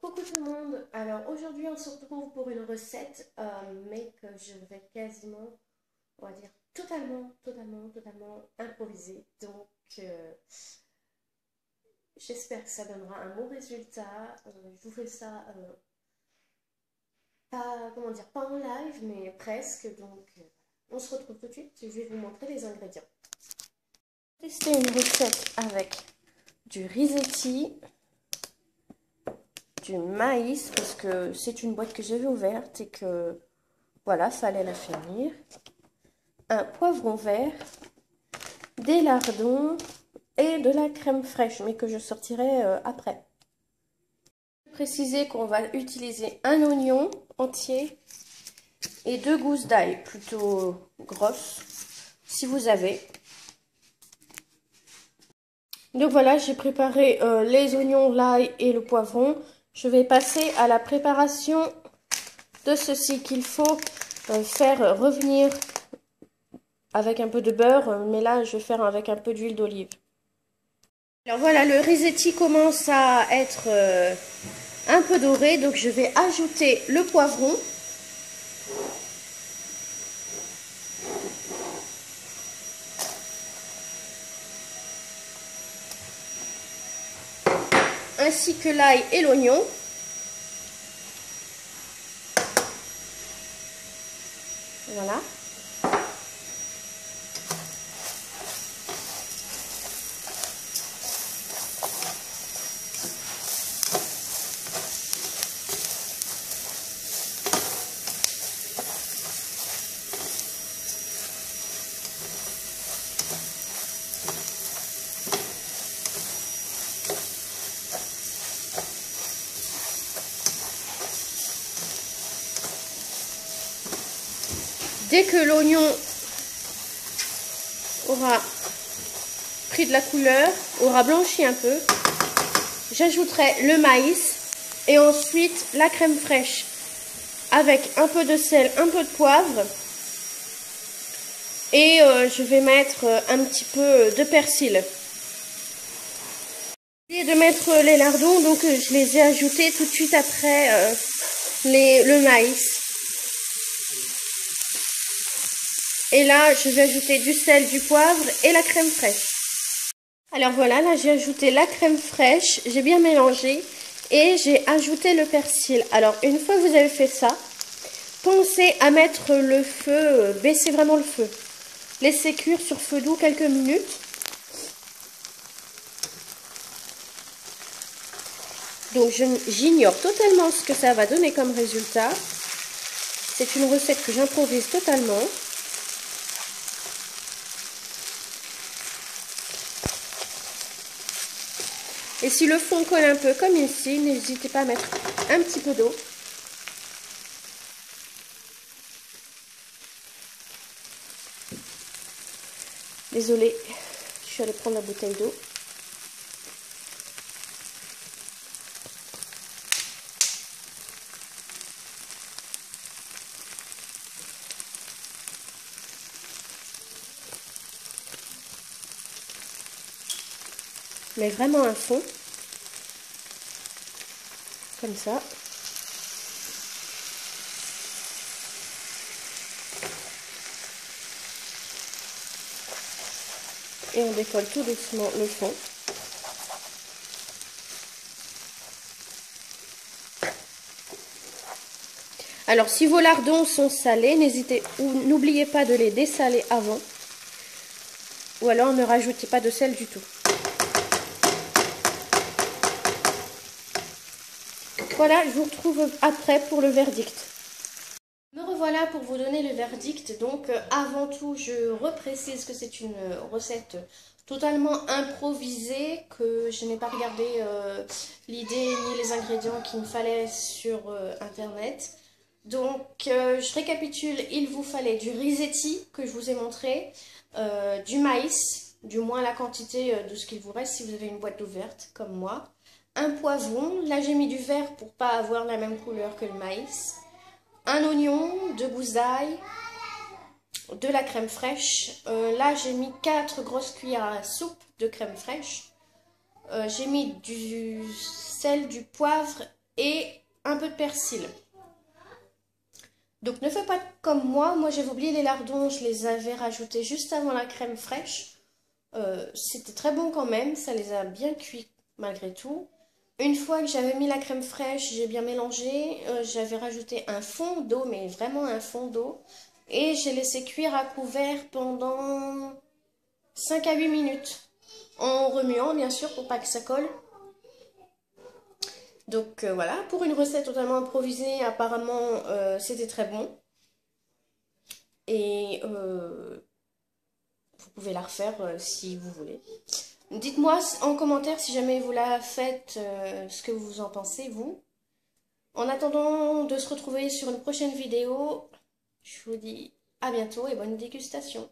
Coucou tout le monde, alors aujourd'hui on se retrouve pour une recette mais que je vais quasiment, on va dire totalement improviser. Donc j'espère que ça donnera un bon résultat. Je vous fais ça pas, comment dire, pas en live mais presque. Donc on se retrouve tout de suite, je vais vous montrer les ingrédients. Tester une recette avec du risetti, du maïs parce que c'est une boîte que j'avais ouverte et que voilà, fallait la finir. Un poivron vert, des lardons et de la crème fraîche, mais que je sortirai après. Préciser qu'on va utiliser un oignon entier et 2 gousses d'ail, plutôt grosses, si vous avez. Donc voilà, j'ai préparé les oignons, l'ail et le poivron. Je vais passer à la préparation de ceci qu'il faut faire revenir avec un peu de beurre, mais là je vais faire avec un peu d'huile d'olive. Alors voilà, le risetti commence à être un peu doré, donc je vais ajouter le poivron. Ainsi que l'ail et l'oignon. Voilà. Dès que l'oignon aura pris de la couleur, aura blanchi un peu, j'ajouterai le maïs et ensuite la crème fraîche avec un peu de sel, un peu de poivre et je vais mettre un petit peu de persil. J'ai oublié de mettre les lardons, donc je les ai ajoutés tout de suite après le maïs. Et là, je vais ajouter du sel, du poivre et la crème fraîche. Alors voilà, là j'ai ajouté la crème fraîche, j'ai bien mélangé et j'ai ajouté le persil. Alors une fois que vous avez fait ça, pensez à mettre le feu, baissez vraiment le feu. Laissez cuire sur feu doux quelques minutes. Donc j'ignore totalement ce que ça va donner comme résultat. C'est une recette que j'improvise totalement. Et si le fond colle un peu comme ici, n'hésitez pas à mettre un petit peu d'eau. Désolée, je suis allée prendre la bouteille d'eau. Mais vraiment à fond, comme ça. Et on décolle tout doucement le fond. Alors si vos lardons sont salés, n'oubliez pas de les dessaler avant. Ou alors ne rajoutez pas de sel du tout. Voilà, je vous retrouve après pour le verdict. Me revoilà pour vous donner le verdict. Donc avant tout, je reprécise que c'est une recette totalement improvisée, que je n'ai pas regardé l'idée ni les ingrédients qu'il me fallait sur internet. Donc je récapitule, il vous fallait du risetti que je vous ai montré, du maïs, du moins la quantité de ce qu'il vous reste si vous avez une boîte ouverte comme moi. Un poivron, là j'ai mis du vert pour pas avoir la même couleur que le maïs. Un oignon, 2 gousses d'ail, de la crème fraîche. Là j'ai mis 4 grosses cuillères à soupe de crème fraîche. J'ai mis du sel, du poivre et un peu de persil. Donc ne fais pas comme moi j'avais oublié les lardons, je les avais rajoutés juste avant la crème fraîche. C'était très bon quand même, ça les a bien cuits malgré tout. Une fois que j'avais mis la crème fraîche, j'ai bien mélangé, j'avais rajouté un fond d'eau, mais vraiment un fond d'eau. Et j'ai laissé cuire à couvert pendant 5 à 8 minutes. En remuant bien sûr pour pas que ça colle. Donc voilà, pour une recette totalement improvisée, apparemment c'était très bon. Et vous pouvez la refaire si vous voulez. Dites-moi en commentaire si jamais vous la faites, ce que vous en pensez, vous. En attendant de se retrouver sur une prochaine vidéo, je vous dis à bientôt et bonne dégustation.